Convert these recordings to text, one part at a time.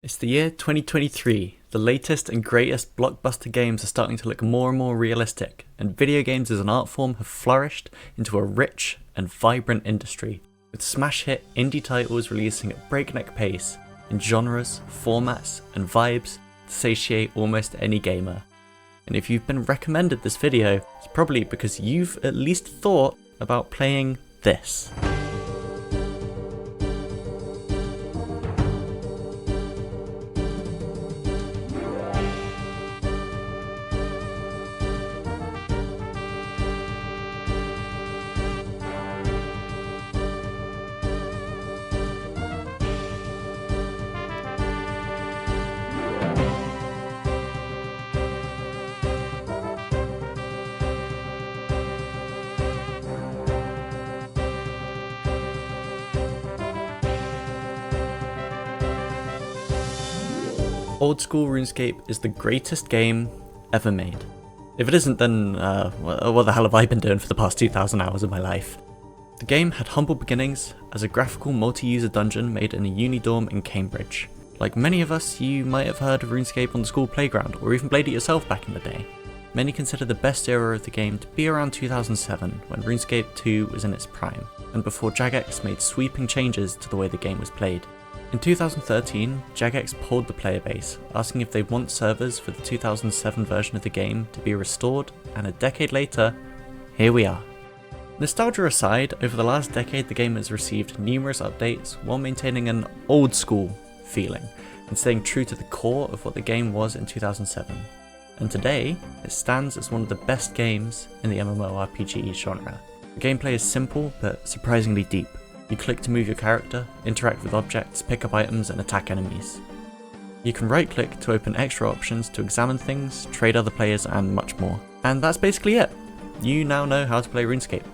It's the year 2023. The latest and greatest blockbuster games are starting to look more and more realistic, and video games as an art form have flourished into a rich and vibrant industry, with smash hit indie titles releasing at breakneck pace in genres, formats, and vibes to satiate almost any gamer. And if you've been recommended this video, it's probably because you've at least thought about playing this. Old school Runescape is the greatest game ever made. If it isn't, then what the hell have I been doing for the past 2,000 hours of my life? The game had humble beginnings as a graphical multi-user dungeon made in a uni dorm in Cambridge. Like many of us, you might have heard of Runescape on the school playground or even played it yourself back in the day. Many consider the best era of the game to be around 2007, when Runescape 2 was in its prime, and before Jagex made sweeping changes to the way the game was played. In 2013, Jagex polled the player base, asking if they want servers for the 2007 version of the game to be restored, and a decade later, here we are. Nostalgia aside, over the last decade the game has received numerous updates while maintaining an old school feeling, and staying true to the core of what the game was in 2007. And today, it stands as one of the best games in the MMORPG genre. The gameplay is simple, but surprisingly deep. You click to move your character, interact with objects, pick up items, and attack enemies. You can right click to open extra options to examine things, trade other players, and much more. And that's basically it. You now know how to play RuneScape.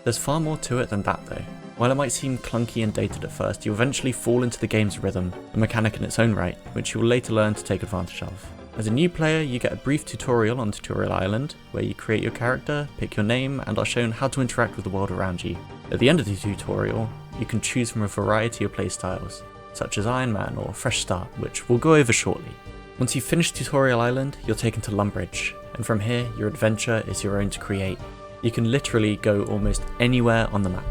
There's far more to it than that though. While it might seem clunky and dated at first, you eventually fall into the game's rhythm, a mechanic in its own right, which you will later learn to take advantage of. As a new player, you get a brief tutorial on Tutorial Island, where you create your character, pick your name, and are shown how to interact with the world around you. At the end of the tutorial, you can choose from a variety of playstyles, such as Iron Man or Fresh Start, which we'll go over shortly. Once you've finished Tutorial Island, you're taken to Lumbridge, and from here, your adventure is your own to create. You can literally go almost anywhere on the map.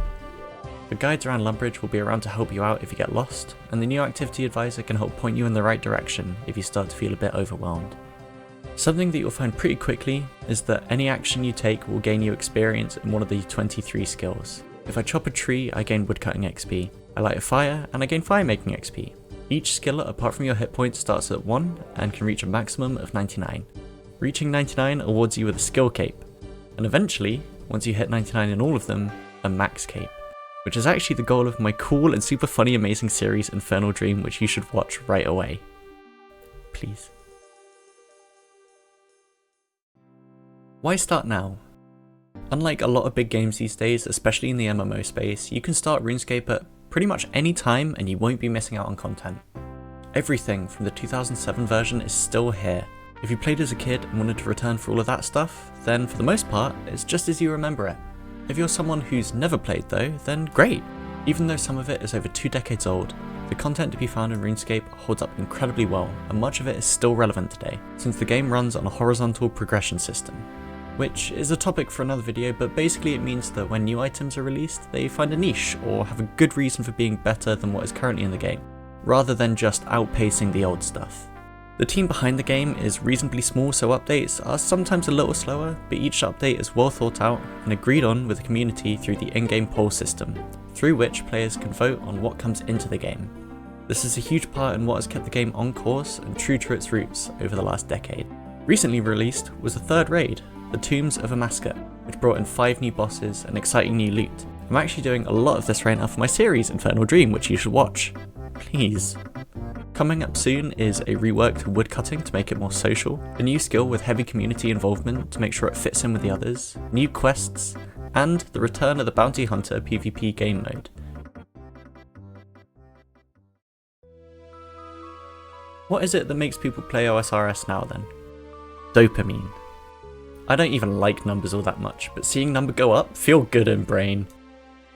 The guides around Lumbridge will be around to help you out if you get lost, and the new activity advisor can help point you in the right direction if you start to feel a bit overwhelmed. Something that you'll find pretty quickly is that any action you take will gain you experience in one of the 23 skills. If I chop a tree, I gain woodcutting XP. I light a fire, and I gain fire making XP. Each skill, apart from your hit points, starts at 1 and can reach a maximum of 99. Reaching 99 awards you with a skill cape, and eventually, once you hit 99 in all of them, a max cape, which is actually the goal of my cool and super funny amazing series Infernal Dream, which you should watch right away. Please. Why start now? Unlike a lot of big games these days, especially in the MMO space, you can start RuneScape at pretty much any time and you won't be missing out on content. Everything from the 2007 version is still here. If you played as a kid and wanted to return for all of that stuff, then for the most part, it's just as you remember it. If you're someone who's never played though, then great! Even though some of it is over 2 decades old, the content to be found in RuneScape holds up incredibly well, and much of it is still relevant today, since the game runs on a horizontal progression system. Which is a topic for another video, but basically it means that when new items are released, they find a niche, or have a good reason for being better than what is currently in the game, rather than just outpacing the old stuff. The team behind the game is reasonably small, so updates are sometimes a little slower, but each update is well thought out and agreed on with the community through the in-game poll system, through which players can vote on what comes into the game. This is a huge part in what has kept the game on course and true to its roots over the last decade. Recently released was the third raid, the Tombs of a Mascot, which brought in 5 new bosses and exciting new loot. I'm actually doing a lot of this right now for my series Infernal Dream, which you should watch. Please. Coming up soon is a rework to woodcutting to make it more social, a new skill with heavy community involvement to make sure it fits in with the others, new quests, and the return of the Bounty Hunter PvP game mode. What is it that makes people play OSRS now then? Dopamine. I don't even like numbers all that much, but seeing number go up feel good in brain.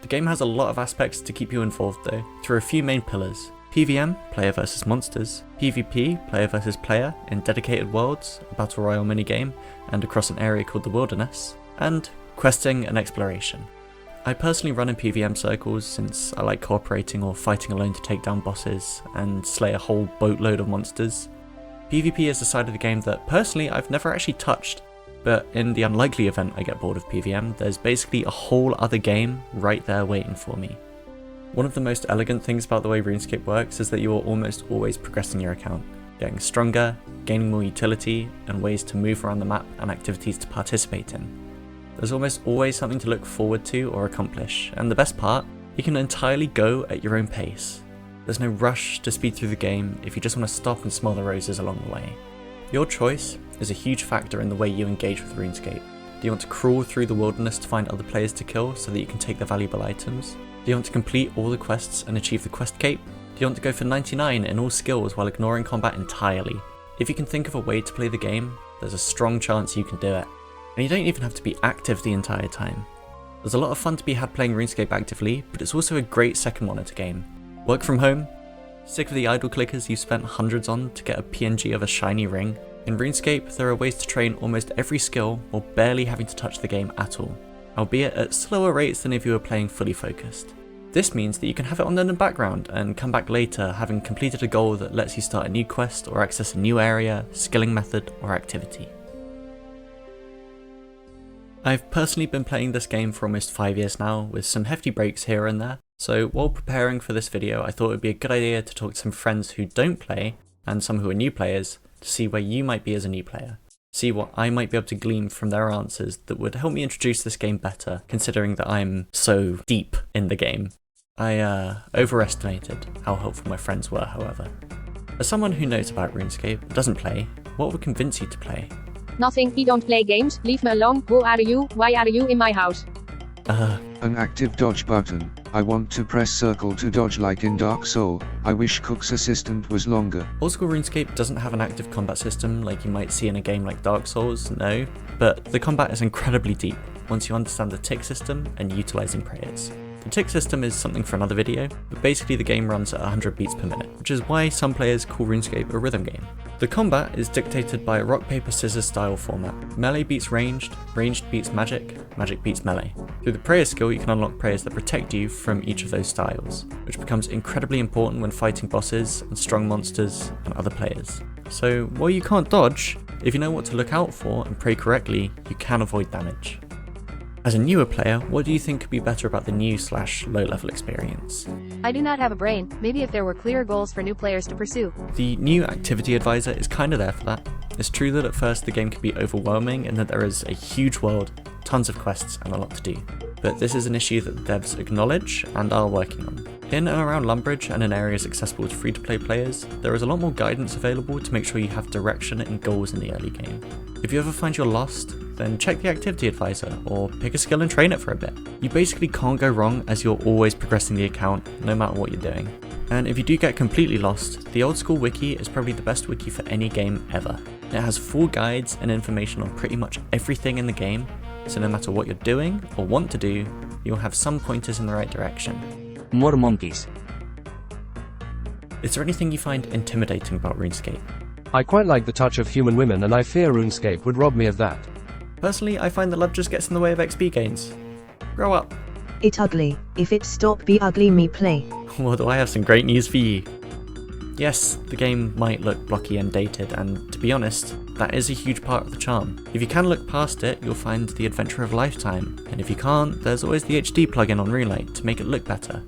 The game has a lot of aspects to keep you involved though, through a few main pillars. PvM, player versus monsters, PvP, player versus player in dedicated worlds, a battle royale minigame, and across an area called the wilderness, and questing and exploration. I personally run in PvM circles since I like cooperating or fighting alone to take down bosses and slay a whole boatload of monsters. PvP is the side of the game that personally I've never actually touched, but in the unlikely event I get bored of PvM, there's basically a whole other game right there waiting for me. One of the most elegant things about the way RuneScape works is that you are almost always progressing your account, getting stronger, gaining more utility, and ways to move around the map and activities to participate in. There's almost always something to look forward to or accomplish, and the best part, you can entirely go at your own pace. There's no rush to speed through the game if you just want to stop and smell the roses along the way. Your choice is a huge factor in the way you engage with RuneScape. Do you want to crawl through the wilderness to find other players to kill so that you can take their valuable items? Do you want to complete all the quests and achieve the quest cape? Do you want to go for 99 in all skills while ignoring combat entirely? If you can think of a way to play the game, there's a strong chance you can do it. And you don't even have to be active the entire time. There's a lot of fun to be had playing RuneScape actively, but it's also a great second monitor game. Work from home? Sick of the idle clickers you spent hundreds on to get a PNG of a shiny ring? In RuneScape, there are ways to train almost every skill while barely having to touch the game at all, albeit at slower rates than if you were playing fully focused. This means that you can have it on in the background and come back later having completed a goal that lets you start a new quest or access a new area, skilling method, or activity. I've personally been playing this game for almost 5 years now, with some hefty breaks here and there, so while preparing for this video I thought it would be a good idea to talk to some friends who don't play, and some who are new players, to see where you might be as a new player. See what I might be able to glean from their answers that would help me introduce this game better, considering that I'm so deep in the game. I overestimated how helpful my friends were, however. As someone who knows about RuneScape but doesn't play, what would convince you to play? Nothing, he don't play games, leave me alone, who are you, why are you in my house? An active dodge button. I want to press circle to dodge like in Dark Souls. I wish Cook's assistant was longer. Old school RuneScape doesn't have an active combat system like you might see in a game like Dark Souls, no, but the combat is incredibly deep once you understand the tick system and utilising prayers. The tick system is something for another video, but basically the game runs at 100 beats per minute, which is why some players call RuneScape a rhythm game. The combat is dictated by a rock paper scissors style format. Melee beats ranged, ranged beats magic, magic beats melee. Through the prayer skill you can unlock prayers that protect you from each of those styles, which becomes incredibly important when fighting bosses and strong monsters and other players. So while you can't dodge, if you know what to look out for and pray correctly, you can avoid damage. As a newer player, what do you think could be better about the new/low level experience? I do not have a brain, maybe if there were clear goals for new players to pursue. The new activity advisor is kinda there for that. It's true that at first the game can be overwhelming and that there is a huge world, tons of quests and a lot to do. But this is an issue that the devs acknowledge and are working on. In and around Lumbridge and in areas accessible to free-to-play players, there is a lot more guidance available to make sure you have direction and goals in the early game. If you ever find you're lost, then check the activity advisor or pick a skill and train it for a bit. You basically can't go wrong as you're always progressing the account no matter what you're doing. And if you do get completely lost, the old school wiki is probably the best wiki for any game ever. It has full guides and information on pretty much everything in the game, so no matter what you're doing or want to do, you'll have some pointers in the right direction. More monkeys. Is there anything you find intimidating about RuneScape? I quite like the touch of human women and I fear RuneScape would rob me of that. Personally, I find that love just gets in the way of XP gains. Grow up. It ugly. If it stop be ugly me play. Well, do I have some great news for you. Yes, the game might look blocky and dated, and to be honest, that is a huge part of the charm. If you can look past it, you'll find the adventure of a lifetime, and if you can't, there's always the HD plugin on RuneLite to make it look better.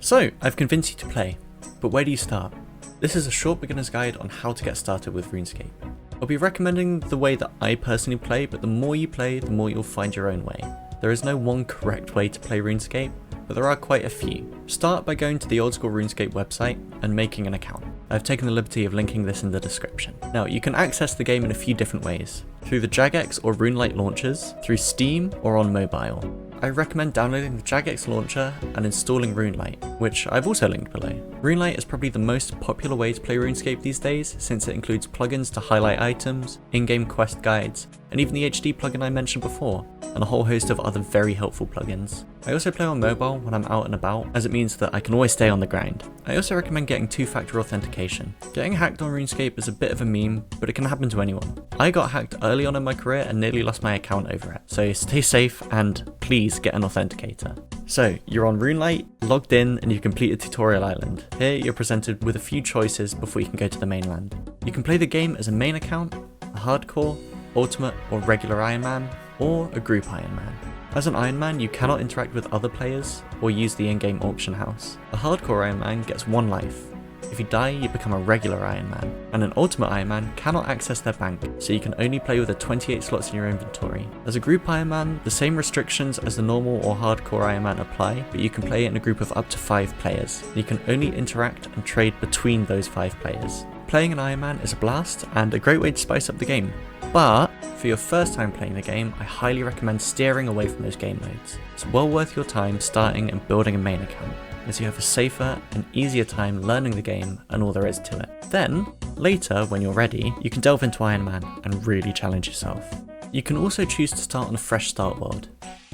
So, I've convinced you to play, but where do you start? This is a short beginner's guide on how to get started with RuneScape. I'll be recommending the way that I personally play, but the more you play, the more you'll find your own way. There is no one correct way to play RuneScape, but there are quite a few. Start by going to the old school RuneScape website and making an account. I've taken the liberty of linking this in the description. Now, you can access the game in a few different ways. Through the Jagex or RuneLite launchers, through Steam, or on mobile. I recommend downloading the Jagex launcher and installing RuneLite, which I've also linked below. RuneLite is probably the most popular way to play RuneScape these days, since it includes plugins to highlight items, in-game quest guides, and even the HD plugin I mentioned before, and a whole host of other very helpful plugins. I also play on mobile when I'm out and about, as it means that I can always stay on the grind. I also recommend getting two-factor authentication. Getting hacked on RuneScape is a bit of a meme, but it can happen to anyone. I got hacked early on in my career and nearly lost my account over it, so stay safe and please get an authenticator. So, you're on RuneLite, logged in, and you've completed Tutorial Island. Here you're presented with a few choices before you can go to the mainland. You can play the game as a main account, a hardcore, ultimate or regular Iron Man, or a group Iron Man. As an Iron Man, you cannot interact with other players or use the in-game auction house. A hardcore Iron Man gets 1 life. If you die, you become a regular Iron Man, and an ultimate Iron Man cannot access their bank, so you can only play with the 28 slots in your inventory. As a group Iron Man, the same restrictions as the normal or hardcore Iron Man apply, but you can play in a group of up to 5 players. You can only interact and trade between those 5 players. Playing an Iron Man is a blast and a great way to spice up the game, but for your first time playing the game, I highly recommend steering away from those game modes. It's well worth your time starting and building a main account, as you have a safer and easier time learning the game and all there is to it. Then, later when you're ready, you can delve into Iron Man and really challenge yourself. You can also choose to start on a fresh start world.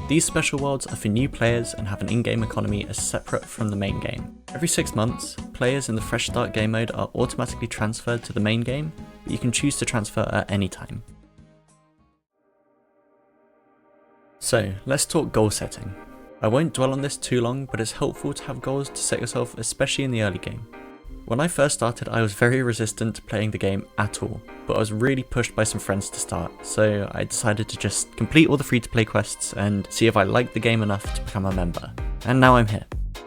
These special worlds are for new players and have an in-game economy as separate from the main game. Every 6 months, players in the fresh start game mode are automatically transferred to the main game, but you can choose to transfer at any time. So, let's talk goal setting. I won't dwell on this too long, but it's helpful to have goals to set yourself, especially in the early game. When I first started, I was very resistant to playing the game at all, but I was really pushed by some friends to start, so I decided to just complete all the free-to-play quests and see if I liked the game enough to become a member. And now I'm here.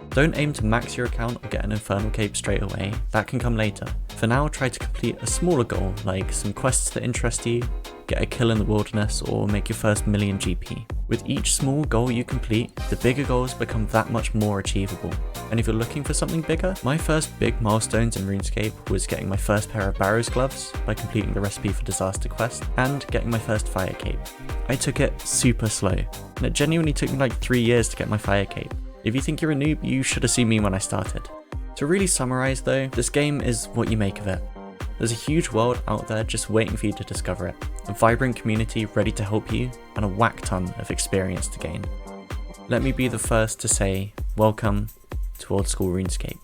Don't aim to max your account or get an infernal cape straight away, that can come later. For now, try to complete a smaller goal, like some quests that interest you, get a kill in the wilderness, or make your first million GP. With each small goal you complete, the bigger goals become that much more achievable. And if you're looking for something bigger, my first big milestones in RuneScape was getting my first pair of Barrows gloves by completing the recipe for Disaster quest, and getting my first fire cape. I took it super slow, and it genuinely took me like 3 years to get my fire cape. If you think you're a noob, you should have seen me when I started. To really summarize though, this game is what you make of it. There's a huge world out there just waiting for you to discover it, a vibrant community ready to help you, and a whack ton of experience to gain. Let me be the first to say, welcome to old school RuneScape.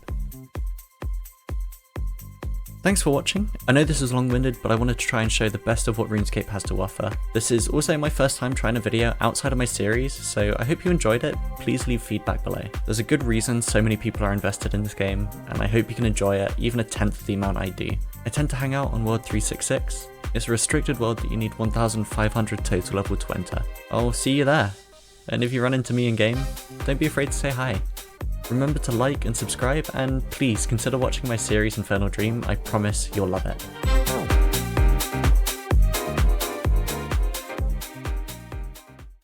Thanks for watching. I know this is long-winded, but I wanted to try and show the best of what RuneScape has to offer. This is also my first time trying a video outside of my series, so I hope you enjoyed it. Please leave feedback below. There's a good reason so many people are invested in this game, and I hope you can enjoy it even a 10th of the amount I do. I tend to hang out on World 366. It's a restricted world that you need 1,500 total level to enter. I'll see you there. And if you run into me in game, don't be afraid to say hi. Remember to like and subscribe, and please consider watching my series Infernal Dream. I promise you'll love it.